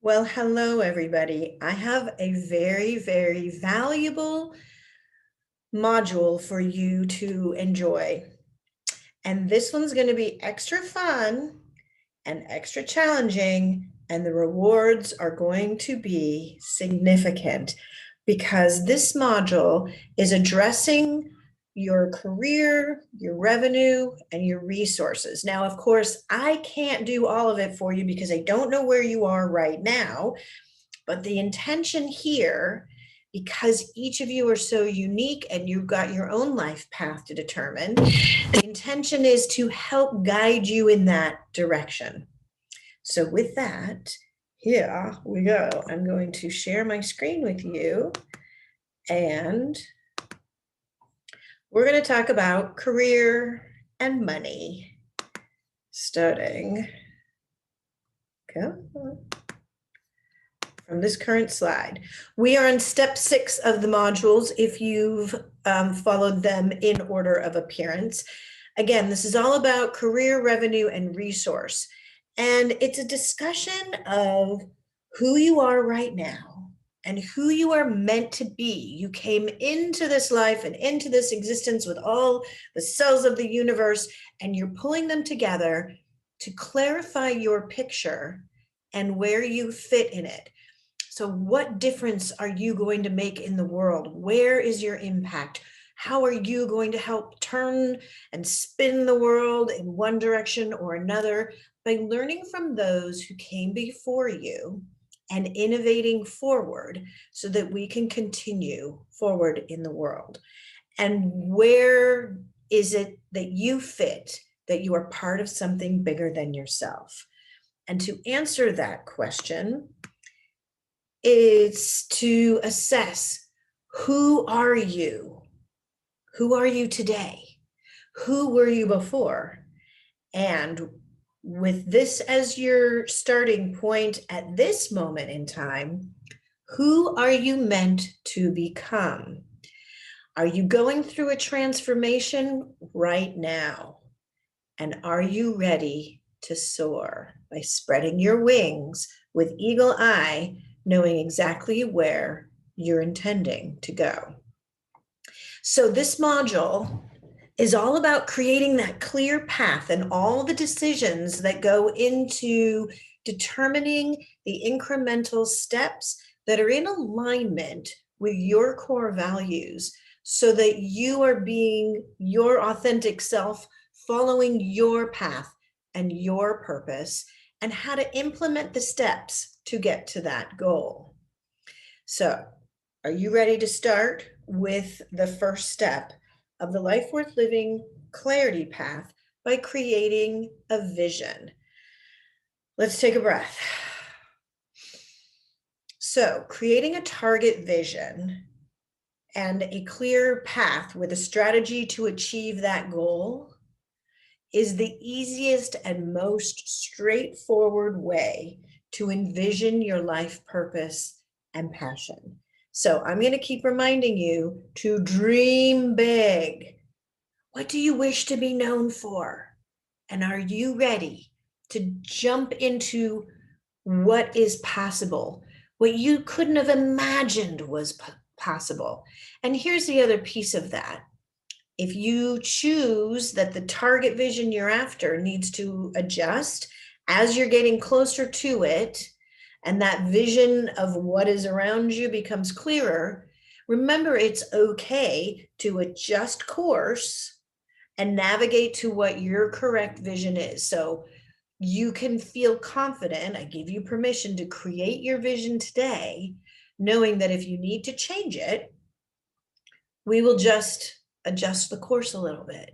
Well, hello, everybody. I have a very, very valuable module for you to enjoy. And this one's going to be extra fun and extra challenging, and the rewards are going to be significant because this module is addressing your career, your revenue, and your resources. Now, of course, I can't do all of it for you because I don't know where you are right now, but the intention here, because each of you are so unique and you've got your own life path to determine, the intention is to help guide you in that direction. So with that, here we go. I'm going to share my screen with you, and we're going to talk about career and money, starting from this current slide. We are on step 6 of the modules if you've followed them in order of appearance. Again, this is all about career, revenue, and resource. And it's a discussion of who you are right now and who you are meant to be. You came into this life and into this existence with all the cells of the universe, and you're pulling them together to clarify your picture and where you fit in it. So what difference are you going to make in the world? Where is your impact? How are you going to help turn and spin the world in one direction or another by learning from those who came before you and innovating forward so that we can continue forward in the world? And where is it that you fit, that you are part of something bigger than yourself? And to answer that question, is to assess, who are you? Who are you today? Who were you before? And with this as your starting point at this moment in time, who are you meant to become? Are you going through a transformation right now? And are you ready to soar by spreading your wings with eagle eye, knowing exactly where you're intending to go? So this module is all about creating that clear path and all the decisions that go into determining the incremental steps that are in alignment with your core values so that you are being your authentic self, following your path and your purpose, and how to implement the steps to get to that goal. So, are you ready to start with the first step of the Life Worth Living clarity path by creating a vision? Let's take a breath. So, creating a target vision and a clear path with a strategy to achieve that goal is the easiest and most straightforward way to envision your life purpose and passion. So I'm going to keep reminding you to dream big. What do you wish to be known for? And are you ready to jump into what is possible, what you couldn't have imagined was possible? And here's the other piece of that. If you choose that the target vision you're after needs to adjust as you're getting closer to it, and that vision of what is around you becomes clearer, remember it's okay to adjust course and navigate to what your correct vision is. So you can feel confident. I give you permission to create your vision today, knowing that if you need to change it, we will just adjust the course a little bit.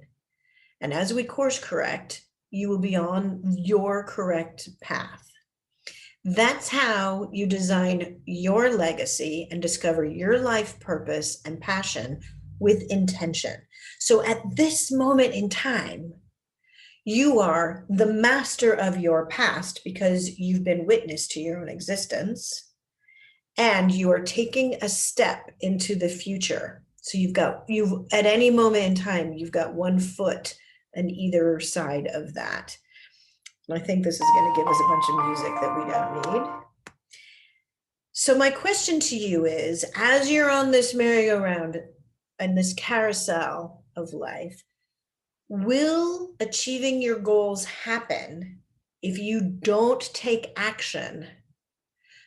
And as we course correct, you will be on your correct path. That's how you design your legacy and discover your life purpose and passion with intention. So at this moment in time, you are the master of your past because you've been witness to your own existence, and you are taking a step into the future. So you've at any moment in time, you've got one foot on either side of that. And I think this is going to give us a bunch of music that we don't need. So my question to you is, as you're on this merry-go-round and this carousel of life, will achieving your goals happen if you don't take action?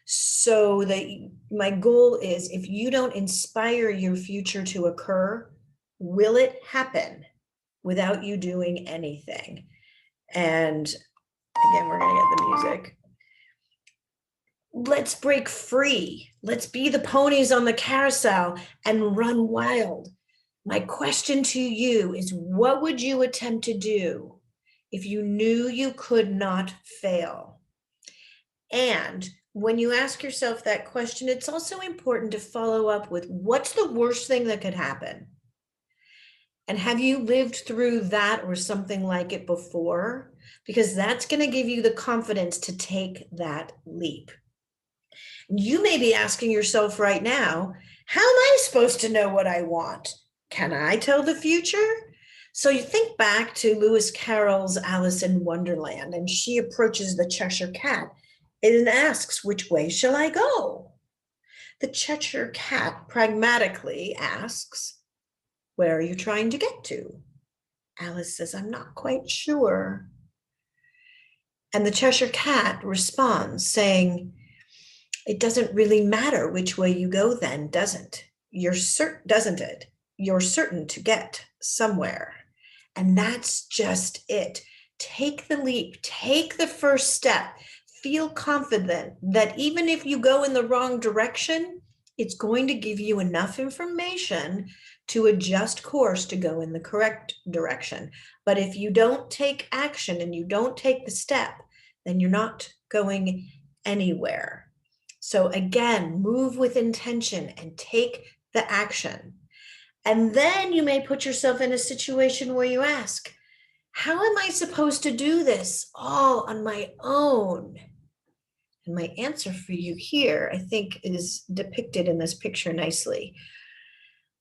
So that my goal is, if you don't inspire your future to occur, will it happen without you doing anything? And again, we're going to get the music. Let's break free. Let's be the ponies on the carousel and run wild. My question to you is, what would you attempt to do if you knew you could not fail? And when you ask yourself that question, it's also important to follow up with, what's the worst thing that could happen? And have you lived through that or something like it before? Because that's going to give you the confidence to take that leap. You may be asking yourself right now, how am I supposed to know what I want? Can I tell the future? So you think back to Lewis Carroll's Alice in Wonderland, and she approaches the Cheshire Cat and asks, which way shall I go? The Cheshire Cat pragmatically asks, where are you trying to get to? Alice says, I'm not quite sure. And the Cheshire Cat responds saying, it doesn't really matter which way you go then, doesn't it? You're certain to get somewhere. And that's just it. Take the leap, take the first step, feel confident that even if you go in the wrong direction, it's going to give you enough information to adjust course to go in the correct direction. But if you don't take action and you don't take the step, then you're not going anywhere. So again, move with intention and take the action. And then you may put yourself in a situation where you ask, how am I supposed to do this all on my own? And my answer for you here, I think, is depicted in this picture nicely.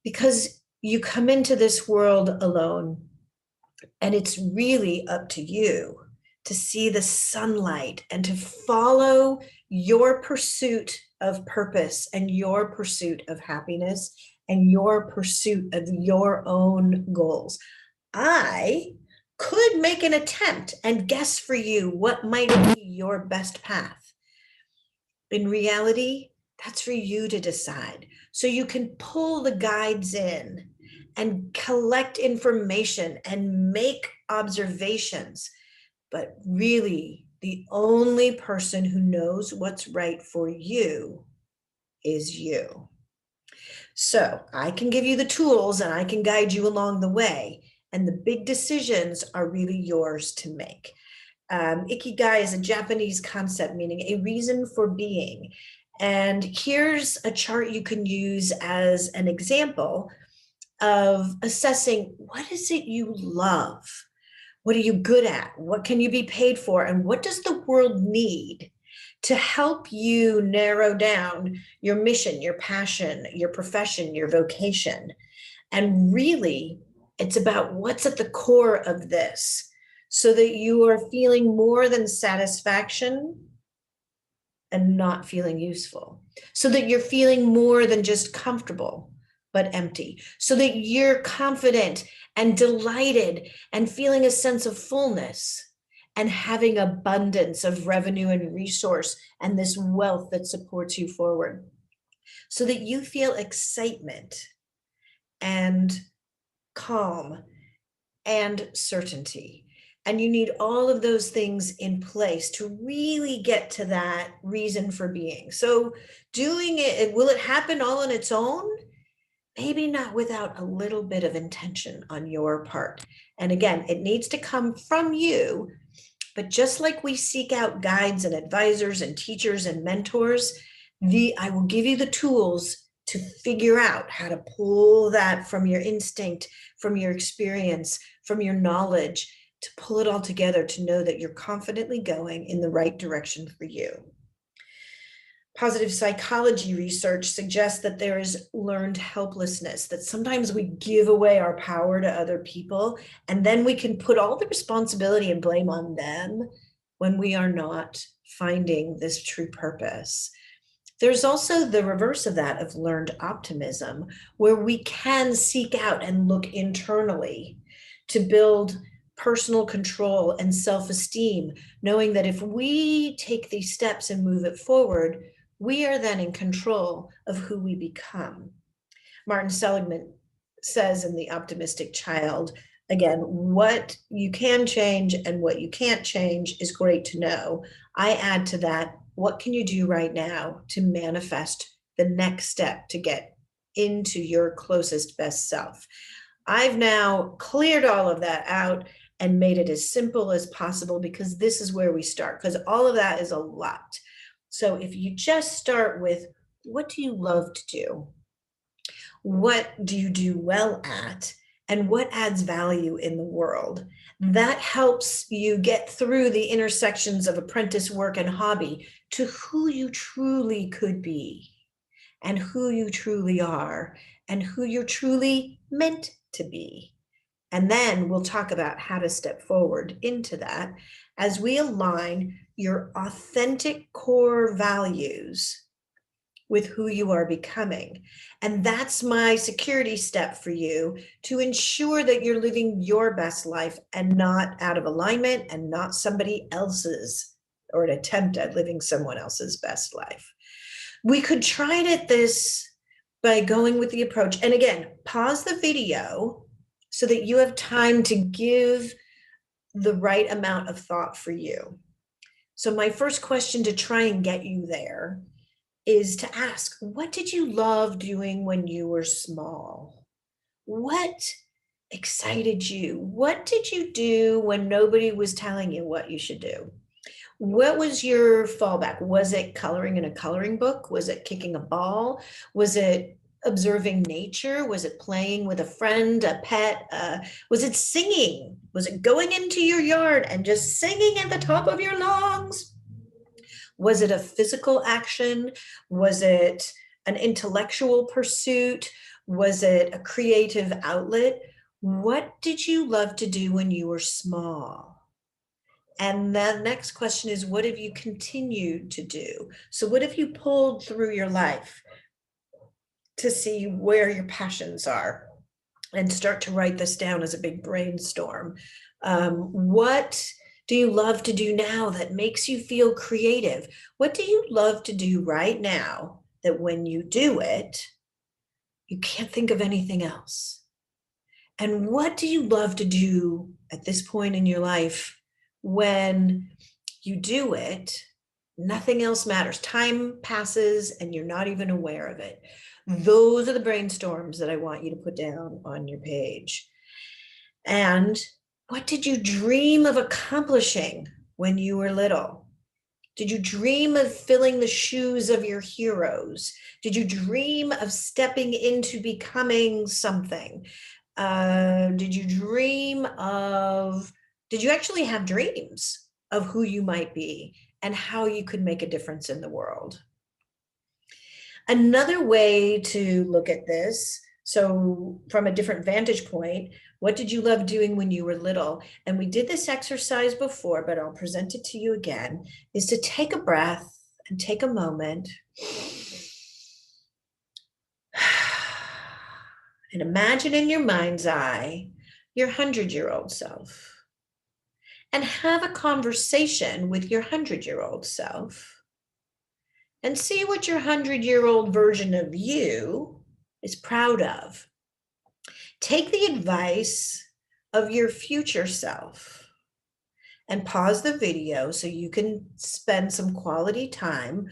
Because you come into this world alone, and it's really up to you to see the sunlight and to follow your pursuit of purpose and your pursuit of happiness and your pursuit of your own goals. I could make an attempt and guess for you what might be your best path. In reality, that's for you to decide. So you can pull the guides in and collect information and make observations. But really, the only person who knows what's right for you is you. So I can give you the tools and I can guide you along the way. And the big decisions are really yours to make. Ikigai is a Japanese concept meaning a reason for being. And here's a chart you can use as an example of assessing, what is it you love? What are you good at? What can you be paid for? And what does the world need to help you narrow down your mission, your passion, your profession, your vocation? And really, it's about what's at the core of this, so that you are feeling more than satisfaction and not feeling useful, so that you're feeling more than just comfortable but empty, so that you're confident and delighted and feeling a sense of fullness and having abundance of revenue and resource and this wealth that supports you forward, so that you feel excitement and calm and certainty. And you need all of those things in place to really get to that reason for being. So doing it, will it happen all on its own? Maybe not without a little bit of intention on your part. And again, it needs to come from you. But just like we seek out guides and advisors and teachers and mentors, I will give you the tools to figure out how to pull that from your instinct, from your experience, from your knowledge, to pull it all together to know that you're confidently going in the right direction for you. Positive psychology research suggests that there is learned helplessness, that sometimes we give away our power to other people, and then we can put all the responsibility and blame on them when we are not finding this true purpose. There's also the reverse of that, of learned optimism, where we can seek out and look internally to build personal control and self-esteem, knowing that if we take these steps and move it forward, we are then in control of who we become. Martin Seligman says in The Optimistic Child, again, what you can change and what you can't change is great to know. I add to that, what can you do right now to manifest the next step to get into your closest best self? I've now cleared all of that out and made it as simple as possible, because this is where we start, because all of that is a lot. So if you just start with, what do you love to do? What do you do well at? And what adds value in the world? That helps you get through the intersections of apprentice work and hobby to who you truly could be, and who you truly are, and who you're truly meant to be. And then we'll talk about how to step forward into that as we align your authentic core values with who you are becoming. And that's my security step for you, to ensure that you're living your best life and not out of alignment and not somebody else's, or an attempt at living someone else's best life. We could try it at this by going with the approach. And again, pause the video so that you have time to give the right amount of thought for you. So my first question to try and get you there is to ask, what did you love doing when you were small? What excited you? What did you do when nobody was telling you what you should do? What was your fallback? Was it coloring in a coloring book? Was it kicking a ball? Was it observing nature? Was it playing with a friend, a pet? Was it singing? Was it going into your yard and just singing at the top of your lungs? Was it a physical action? Was it an intellectual pursuit? Was it a creative outlet? What did you love to do when you were small? And the next question is, what have you continued to do? So what have you pulled through your life to see where your passions are? And start to write this down as a big brainstorm. What do you love to do now that makes you feel creative? What do you love to do right now that when you do it, you can't think of anything else? And what do you love to do at this point in your life when you do it, nothing else matters? Time passes and you're not even aware of it. Those are the brainstorms that I want you to put down on your page. And what did you dream of accomplishing when you were little? Did you dream of filling the shoes of your heroes? Did you dream of stepping into becoming something? Did you actually have dreams of who you might be and how you could make a difference in the world? Another way to look at this, so from a different vantage point, what did you love doing when you were little? And we did this exercise before, but I'll present it to you again, is to take a breath and take a moment and imagine in your mind's eye your 100-year-old self, and have a conversation with your 100-year-old self, and see what your 100-year-old version of you is proud of. Take the advice of your future self and pause the video so you can spend some quality time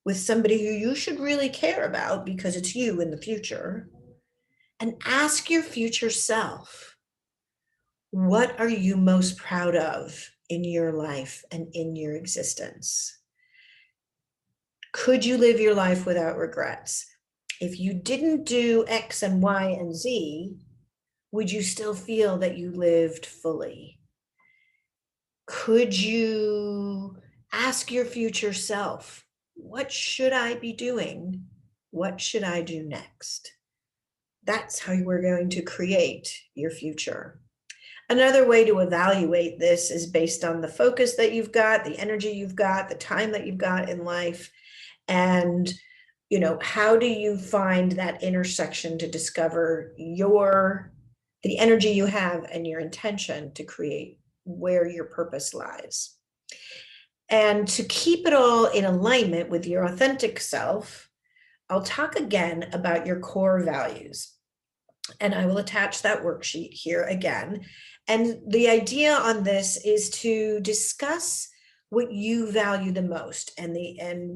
with somebody who you should really care about, because it's you in the future, and ask your future self, what are you most proud of in your life and in your existence? Could you live your life without regrets? If you didn't do X and Y and Z, would you still feel that you lived fully? Could you ask your future self, what should I be doing? What should I do next? That's how we're going to create your future. Another way to evaluate this is based on the focus that you've got, the energy you've got, the time that you've got in life. And You know, how do you find that intersection to discover the energy you have and your intention to create where your purpose lies? And to keep it all in alignment with your authentic self, I'll talk again about your core values. And I will attach that worksheet here again. And the idea on this is to discuss what you value the most. And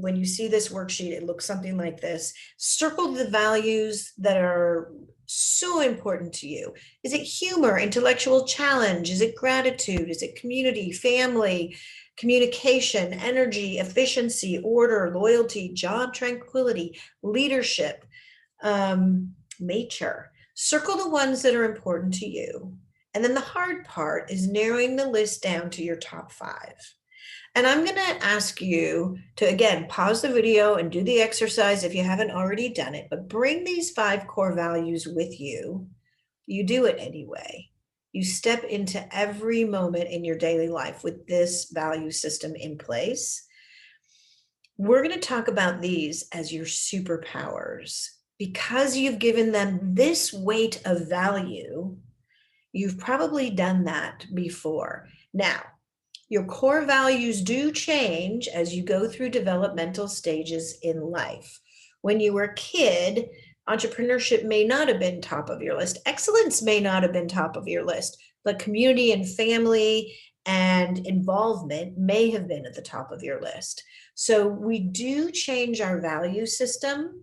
when you see this worksheet, it looks something like this. Circle the values that are so important to you. Is it humor, intellectual challenge? Is it gratitude? Is it community, family, communication, energy, efficiency, order, loyalty, job tranquility, leadership, nature? Circle the ones that are important to you. And then the hard part is narrowing the list down to your top 5. And I'm going to ask you to, again, pause the video and do the exercise if you haven't already done it, but bring these 5 core values with you. You do it anyway. You step into every moment in your daily life with this value system in place. We're going to talk about these as your superpowers. Because you've given them this weight of value, you've probably done that before. Now, your core values do change as you go through developmental stages in life. When you were a kid, entrepreneurship may not have been top of your list. Excellence may not have been top of your list, but community and family and involvement may have been at the top of your list. So we do change our value system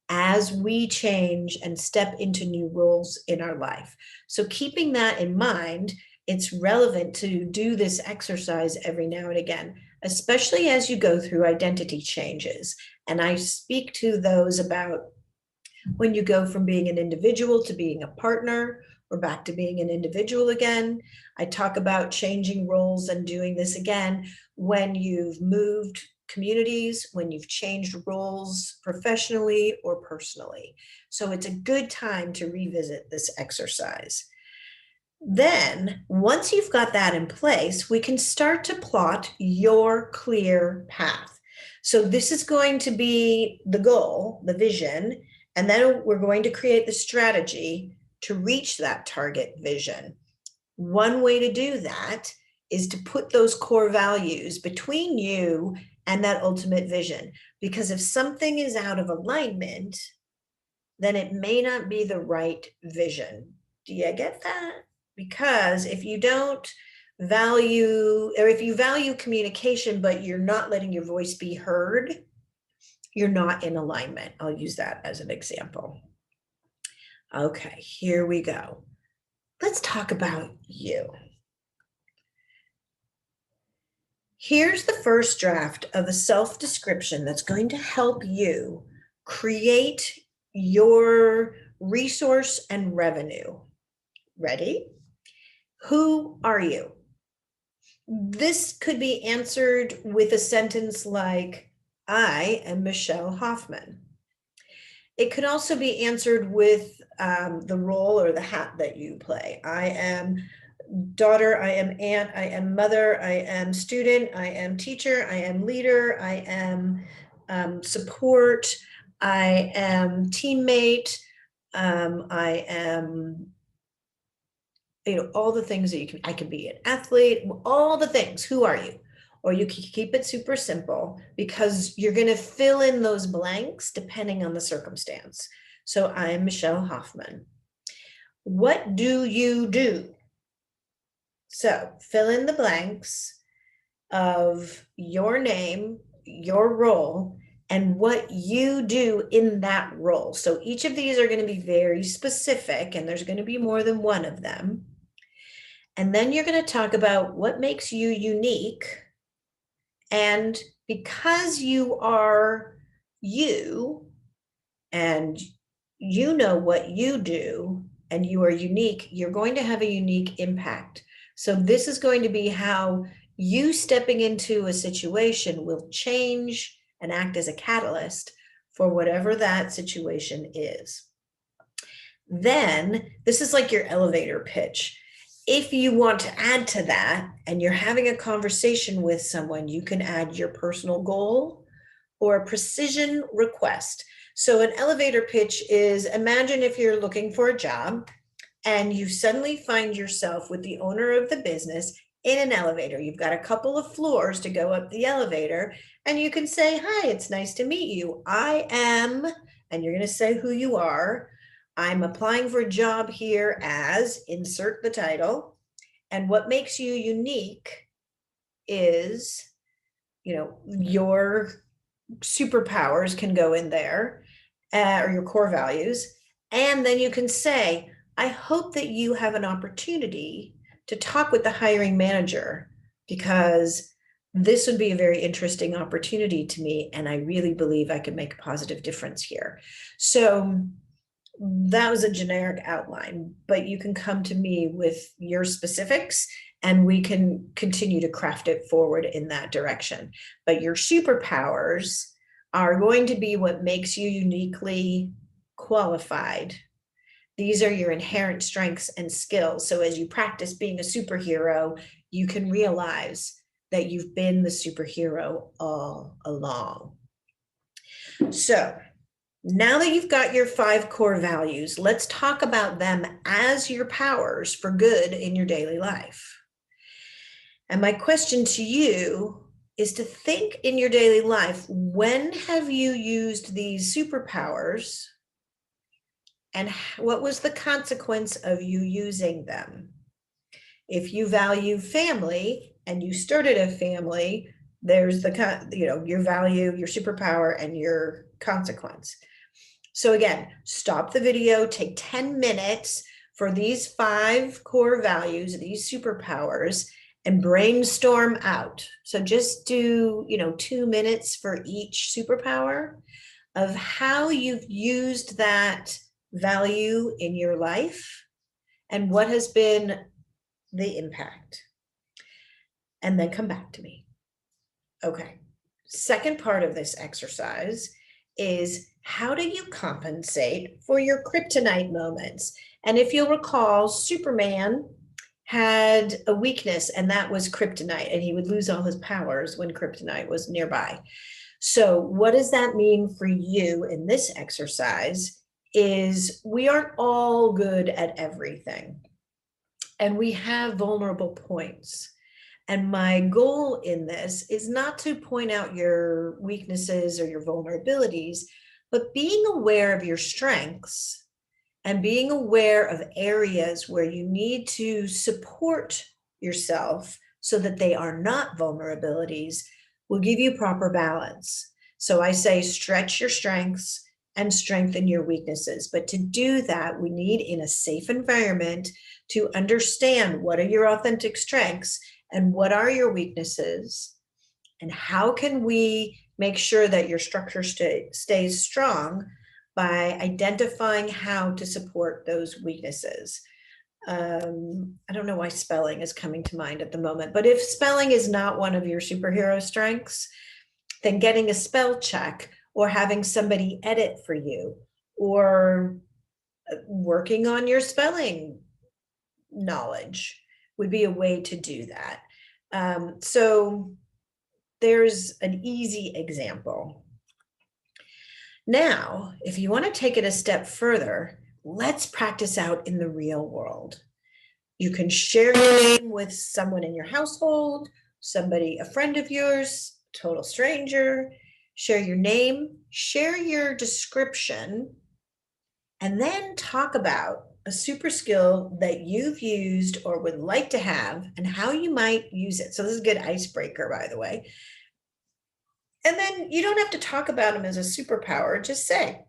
as we change and step into new roles in our life. So keeping that in mind, it's relevant to do this exercise every now and again, especially as you go through identity changes. And I speak to those about when you go from being an individual to being a partner, or back to being an individual again. I talk about changing roles and doing this again when you've moved communities, when you've changed roles professionally or personally. So it's a good time to revisit this exercise. Then, once you've got that in place, we can start to plot your clear path. So this is going to be the goal, the vision, and then we're going to create the strategy to reach that target vision. One way to do that is to put those core values between you and that ultimate vision. Because if something is out of alignment, then it may not be the right vision. Do you get that? Because if you don't value, or if you value communication, but you're not letting your voice be heard, you're not in alignment. I'll use that as an example. Okay, here we go. Let's talk about you. Here's the first draft of a self-description that's going to help you create your resource and revenue. Ready? Who are you? This could be answered with a sentence like, I am Michelle Hoffman. It could also be answered with the role or the hat that you play. I am daughter, I am aunt, I am mother, I am student, I am teacher, I am leader, I am support, I am teammate, I am, all the things that I can be an athlete, all the things. Who are you? Or you can keep it super simple because you're going to fill in those blanks depending on the circumstance. So I am Michelle Hoffman. What do you do? So fill in the blanks of your name, your role, and what you do in that role. So each of these are going to be very specific, and there's going to be more than one of them. And then you're going to talk about what makes you unique. And because you are you, and you know what you do, and you are unique, you're going to have a unique impact. So this is going to be how you stepping into a situation will change and act as a catalyst for whatever that situation is. Then this is like your elevator pitch. If you want to add to that and you're having a conversation with someone, you can add your personal goal or a precision request. So an elevator pitch is, imagine if you're looking for a job and you suddenly find yourself with the owner of the business in an elevator. You've got a couple of floors to go up the elevator, and you can say, hi, it's nice to meet you. I am, and you're going to say who you are. I'm applying for a job here as, insert the title. And what makes you unique is, your superpowers can go in there, or your core values. And then you can say, I hope that you have an opportunity to talk with the hiring manager, because this would be a very interesting opportunity to me, and I really believe I could make a positive difference here. So that was a generic outline, but you can come to me with your specifics and we can continue to craft it forward in that direction. But your superpowers are going to be what makes you uniquely qualified. These are your inherent strengths and skills. So as you practice being a superhero, you can realize that you've been the superhero all along. So now that you've got your 5 core values, let's talk about them as your powers for good in your daily life. And my question to you is to think in your daily life, when have you used these superpowers, and what was the consequence of you using them? If you value family and you started a family, there's the, your value, your superpower, and your consequence. So again, stop the video, take 10 minutes for these 5 core values, these superpowers, and brainstorm out. So just do, 2 minutes for each superpower of how you've used that value in your life and what has been the impact. And then come back to me. Okay. Second part of this exercise is, how do you compensate for your kryptonite moments? And if you'll recall, Superman had a weakness, and that was kryptonite, and he would lose all his powers when kryptonite was nearby. So what does that mean for you in this exercise is, we aren't all good at everything, and we have vulnerable points. And my goal in this is not to point out your weaknesses or your vulnerabilities, but being aware of your strengths and being aware of areas where you need to support yourself so that they are not vulnerabilities will give you proper balance. So I say stretch your strengths and strengthen your weaknesses. But to do that, we need in a safe environment to understand what are your authentic strengths and what are your weaknesses, and how can we make sure that your structure stays strong by identifying how to support those weaknesses. I don't know why spelling is coming to mind at the moment, but if spelling is not one of your superhero strengths, then getting a spell check or having somebody edit for you, or working on your spelling knowledge would be a way to do that. So there's an easy example. Now, if you want to take it a step further, let's practice out in the real world. You can share your name with someone in your household, somebody, a friend of yours, total stranger. Share your name, share your description, and then talk about a super skill that you've used or would like to have and how you might use it. So this is a good icebreaker, by the way. And then you don't have to talk about them as a superpower. Just say,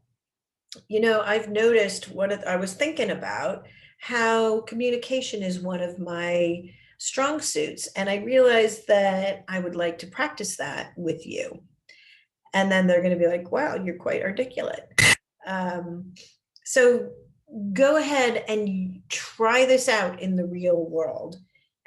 I've noticed I was thinking about how communication is one of my strong suits. And I realized that I would like to practice that with you. And then they're going to be like, wow, you're quite articulate. So go ahead and try this out in the real world.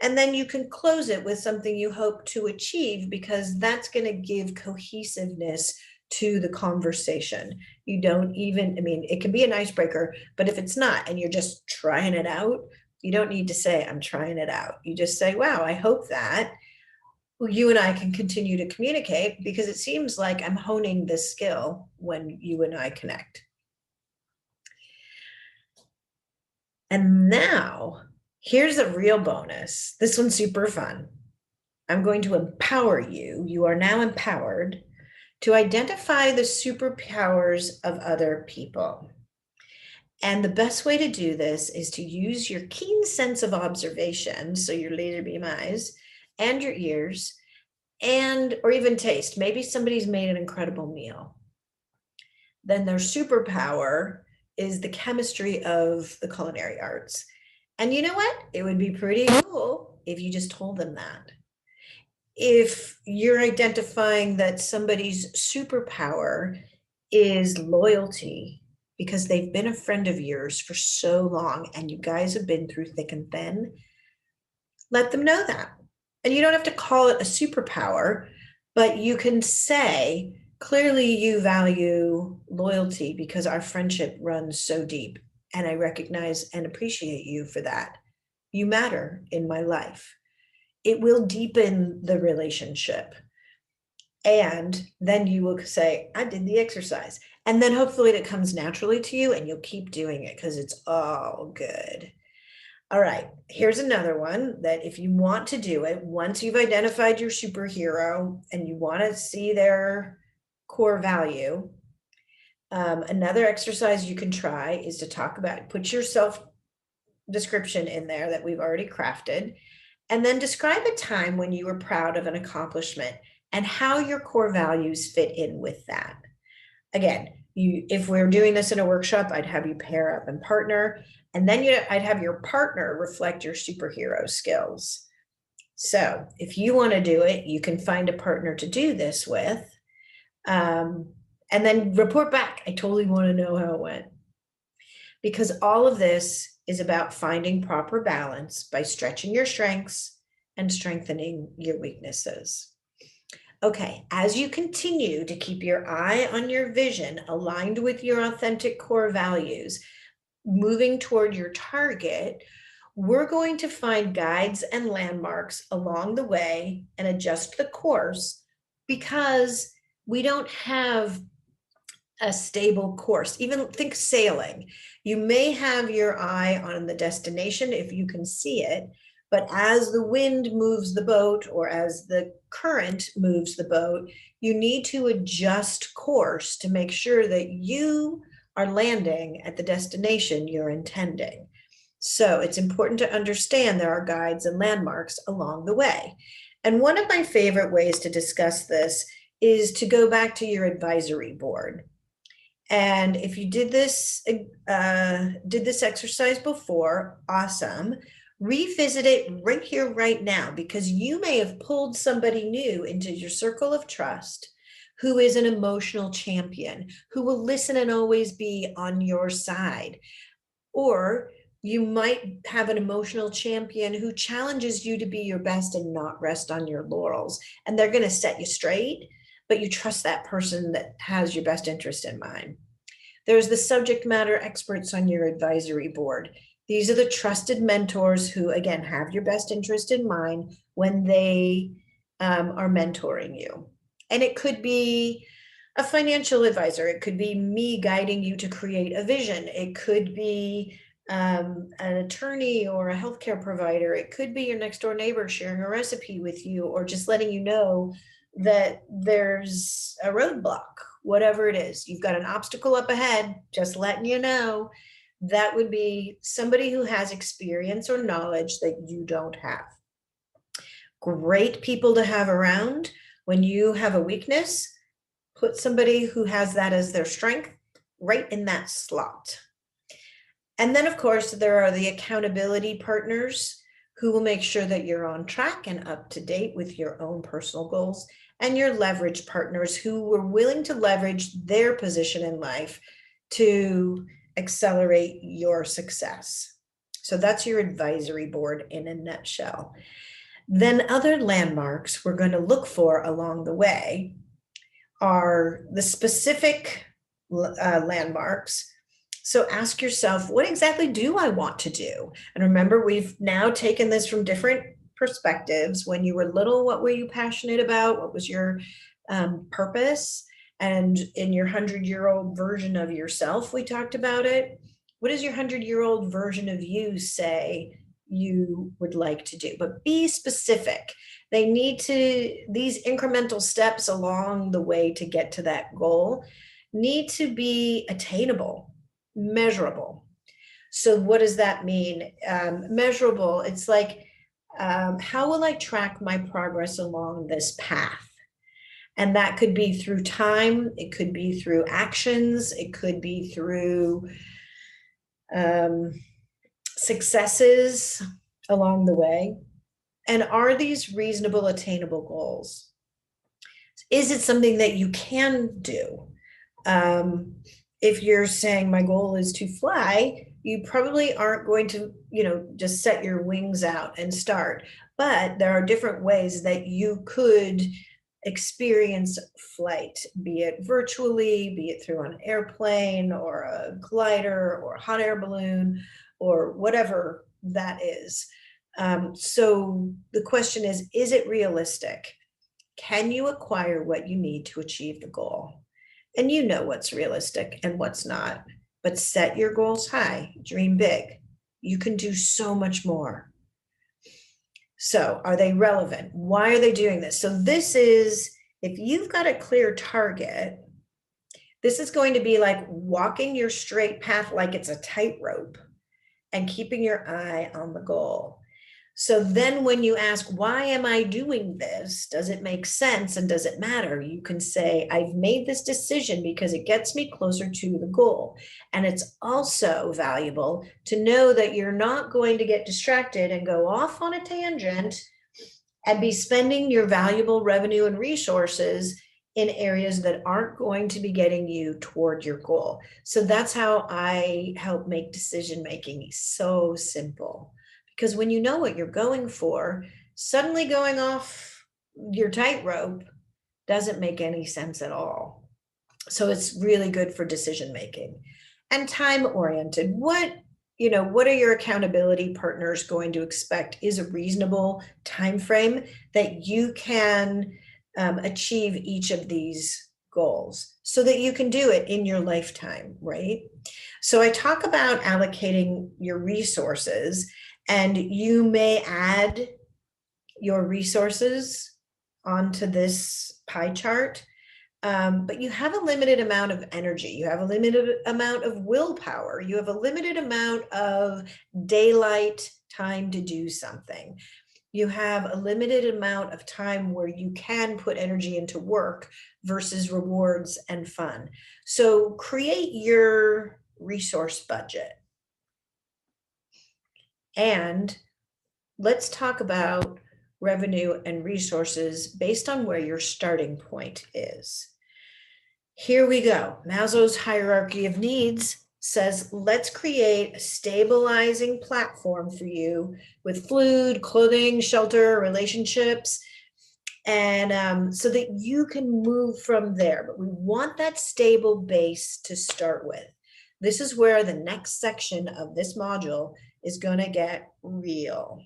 And then you can close it with something you hope to achieve, because that's going to give cohesiveness to the conversation. You don't even, it can be an icebreaker, but if it's not, and you're just trying it out, you don't need to say, I'm trying it out. You just say, wow, I hope that you and I can continue to communicate, because it seems like I'm honing this skill when you and I connect. And now here's a real bonus. This one's super fun. I'm going to empower you. You are now empowered to identify the superpowers of other people. And the best way to do this is to use your keen sense of observation, so your laser beam eyes and your ears, and or even taste. Maybe somebody's made an incredible meal. Then their superpower is the chemistry of the culinary arts. And you know what? It would be pretty cool if you just told them that. If you're identifying that somebody's superpower is loyalty, because they've been a friend of yours for so long and you guys have been through thick and thin, let them know that. And you don't have to call it a superpower, but you can say, clearly you value loyalty because our friendship runs so deep, and I recognize and appreciate you for that. You matter in my life. It will deepen the relationship. And then you will say, I did the exercise. And then hopefully it comes naturally to you and you'll keep doing it because it's all good. All right, here's another one that if you want to do it, once you've identified your superhero and you want to see their core value, another exercise you can try is to talk about, put your self description in there that we've already crafted, and then describe a time when you were proud of an accomplishment and how your core values fit in with that. Again, if we're doing this in a workshop, I'd have you pair up and partner, and then I'd have your partner reflect your superhero skills. So if you want to do it, you can find a partner to do this with, and then report back. I totally want to know how it went, because all of this is about finding proper balance by stretching your strengths and strengthening your weaknesses. Okay, as you continue to keep your eye on your vision aligned with your authentic core values, moving toward your target, we're going to find guides and landmarks along the way and adjust the course, because we don't have a stable course. Even think sailing. You may have your eye on the destination if you can see it, but as the wind moves the boat or as the current moves the boat, you need to adjust course to make sure that you are landing at the destination you're intending. So it's important to understand there are guides and landmarks along the way. And one of my favorite ways to discuss this is to go back to your advisory board. And if you did this exercise before, awesome. Revisit it right here, right now, because you may have pulled somebody new into your circle of trust who is an emotional champion, who will listen and always be on your side. Or you might have an emotional champion who challenges you to be your best and not rest on your laurels. And they're going to set you straight, but you trust that person that has your best interest in mind. There's the subject matter experts on your advisory board. These are the trusted mentors who, again, have your best interest in mind when they are mentoring you. And it could be a financial advisor. It could be me guiding you to create a vision. It could be an attorney or a healthcare provider. It could be your next door neighbor sharing a recipe with you, or just letting you know that there's a roadblock, whatever it is. You've got an obstacle up ahead, just letting you know. That would be somebody who has experience or knowledge that you don't have. Great people to have around. When you have a weakness, put somebody who has that as their strength right in that slot. And then, of course, there are the accountability partners who will make sure that you're on track and up to date with your own personal goals, and your leverage partners who were willing to leverage their position in life to accelerate your success. So that's your advisory board in a nutshell. Then other landmarks we're going to look for along the way are the specific landmarks. So ask yourself, what exactly do I want to do? And remember, we've now taken this from different perspectives. When you were little, what were you passionate about? What was your purpose? And in your 100-year-old version of yourself, we talked about it. What does your 100-year-old version of you say you would like to do? But be specific. They need to, these incremental steps along the way to get to that goal need to be attainable, measurable. So what does that mean? Measurable, it's like, how will I track my progress along this path? And that could be through time, it could be through actions, it could be through successes along the way. And are these reasonable, attainable goals? Is it something that you can do? If you're saying my goal is to fly, you probably aren't going to, just set your wings out and start. But there are different ways that you could experience flight, be it virtually, be it through an airplane or a glider or a hot air balloon or whatever that is. So the question is it realistic? Can you acquire what you need to achieve the goal? And you know what's realistic and what's not, but set your goals high, dream big. You can do so much more. So are they relevant? Why are they doing this? So this is, if you've got a clear target, this is going to be like walking your straight path like it's a tightrope and keeping your eye on the goal. So then when you ask, why am I doing this? Does it make sense and does it matter? You can say, I've made this decision because it gets me closer to the goal. And it's also valuable to know that you're not going to get distracted and go off on a tangent and be spending your valuable revenue and resources in areas that aren't going to be getting you toward your goal. So that's how I help make decision-making so simple. Because when you know what you're going for, suddenly going off your tightrope doesn't make any sense at all. So it's really good for decision making. And time oriented. What are your accountability partners going to expect is a reasonable time frame that you can achieve each of these goals so that you can do it in your lifetime, right? So I talk about allocating your resources. And you may add your resources onto this pie chart, but you have a limited amount of energy. You have a limited amount of willpower. You have a limited amount of daylight time to do something. You have a limited amount of time where you can put energy into work versus rewards and fun. So create your resource budget. And let's talk about revenue and resources based on where your starting point is. Here we go. Maslow's hierarchy of needs says, let's create a stabilizing platform for you with food, clothing, shelter, relationships, and so that you can move from there. But we want that stable base to start with. This is where the next section of this module is going to get real.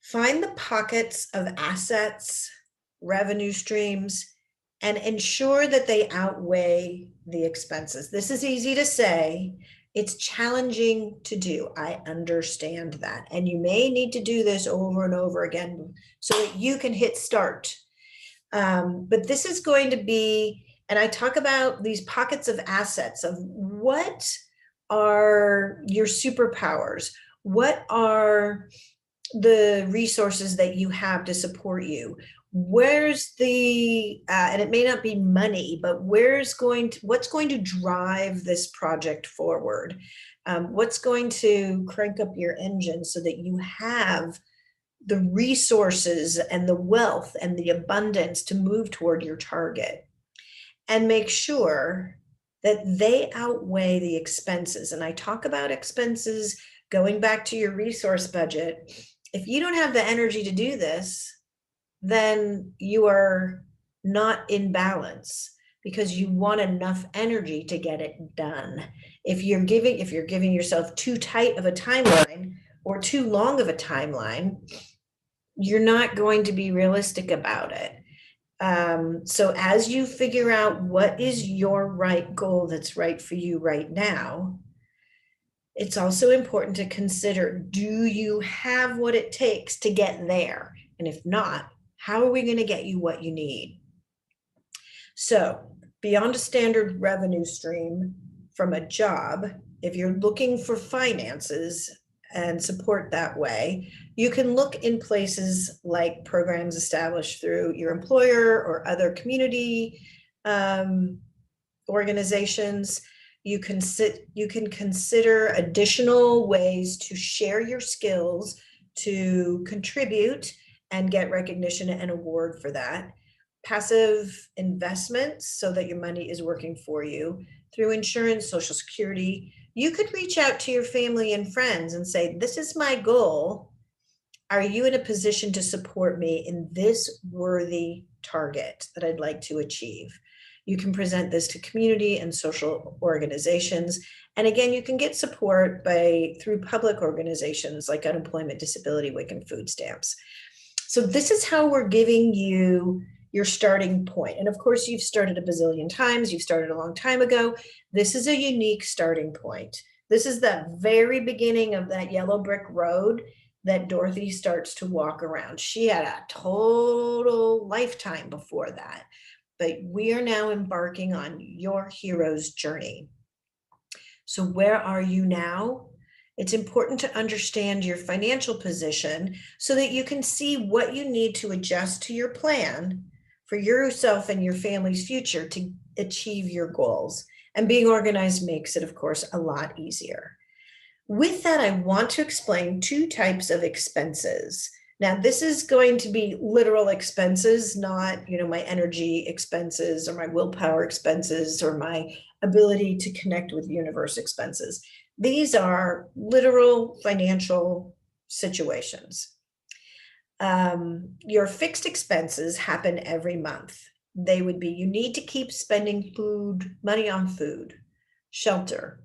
Find the pockets of assets, revenue streams, and ensure that they outweigh the expenses. This is easy to say. It's challenging to do. I understand that. And you may need to do this over and over again so that you can hit start. But this is going to be, and I talk about these pockets of assets of what are your superpowers? What are the resources that you have to support you? Where's the, and it may not be money, but what's going to drive this project forward? What's going to crank up your engine so that you have the resources and the wealth and the abundance to move toward your target? And make sure that they outweigh the expenses. And I talk about expenses going back to your resource budget. If you don't have the energy to do this, then you are not in balance because you want enough energy to get it done. If you're giving yourself too tight of a timeline, or too long of a timeline, you're not going to be realistic about it. So as you figure out what is your right goal that's right for you right now, it's also important to consider, do you have what it takes to get there? And if not, how are we going to get you what you need? So beyond a standard revenue stream from a job, if you're looking for finances and support that way, you can look in places like programs established through your employer or other community organizations. You can consider additional ways to share your skills, to contribute and get recognition and award for that. Passive investments, so that your money is working for you through insurance, Social Security. You could reach out to your family and friends and say, this is my goal. Are you in a position to support me in this worthy target that I'd like to achieve? You can present this to community and social organizations. And again, you can get support through public organizations like unemployment, disability, WIC, and food stamps. So this is how we're giving you your starting point. And of course, you've started a bazillion times. You've started a long time ago. This is a unique starting point. This is the very beginning of that yellow brick road that Dorothy starts to walk around. She had a total lifetime before that. But we are now embarking on your hero's journey. So where are you now? It's important to understand your financial position so that you can see what you need to adjust to your plan for yourself and your family's future to achieve your goals. And being organized makes it, of course, a lot easier. With that, I want to explain two types of expenses. Now, this is going to be literal expenses, not, my energy expenses or my willpower expenses or my ability to connect with the universe expenses. These are literal financial situations. Your fixed expenses happen every month. They would be, you need to keep spending money on food, shelter,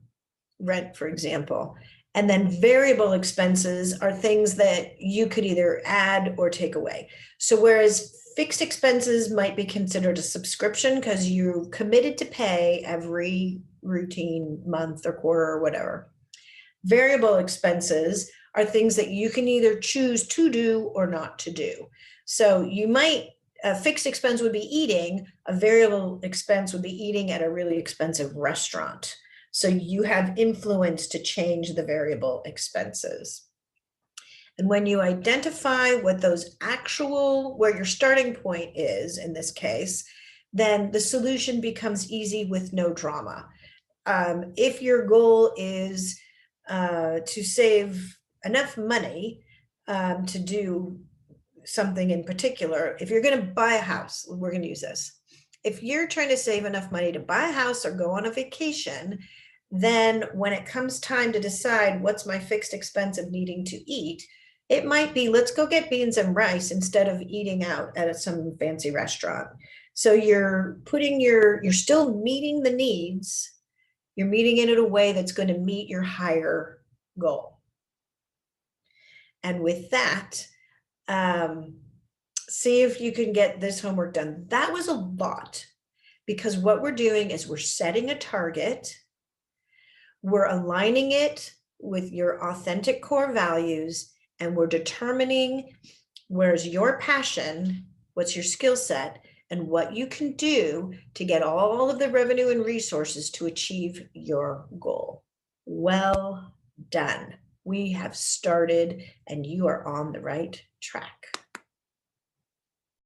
rent, for example. And then variable expenses are things that you could either add or take away. So whereas fixed expenses might be considered a subscription because you're committed to pay every routine month or quarter or whatever, variable expenses are things that you can either choose to do or not to do. So a fixed expense would be eating, a variable expense would be eating at a really expensive restaurant. So you have influence to change the variable expenses. And when you identify what where your starting point is in this case, then the solution becomes easy with no drama. If your goal is to save enough money to do something in particular, if you're going to buy a house, we're going to use this. If you're trying to save enough money to buy a house or go on a vacation, then when it comes time to decide what's my fixed expense of needing to eat, it might be, let's go get beans and rice instead of eating out at some fancy restaurant. So you're still meeting the needs. You're meeting it in a way that's going to meet your higher goal. And with that, see if you can get this homework done. That was a lot, because what we're doing is we're setting a target, we're aligning it with your authentic core values, and we're determining where's your passion, what's your skill set, and what you can do to get all of the revenue and resources to achieve your goal. Well done. We have started, and you are on the right track.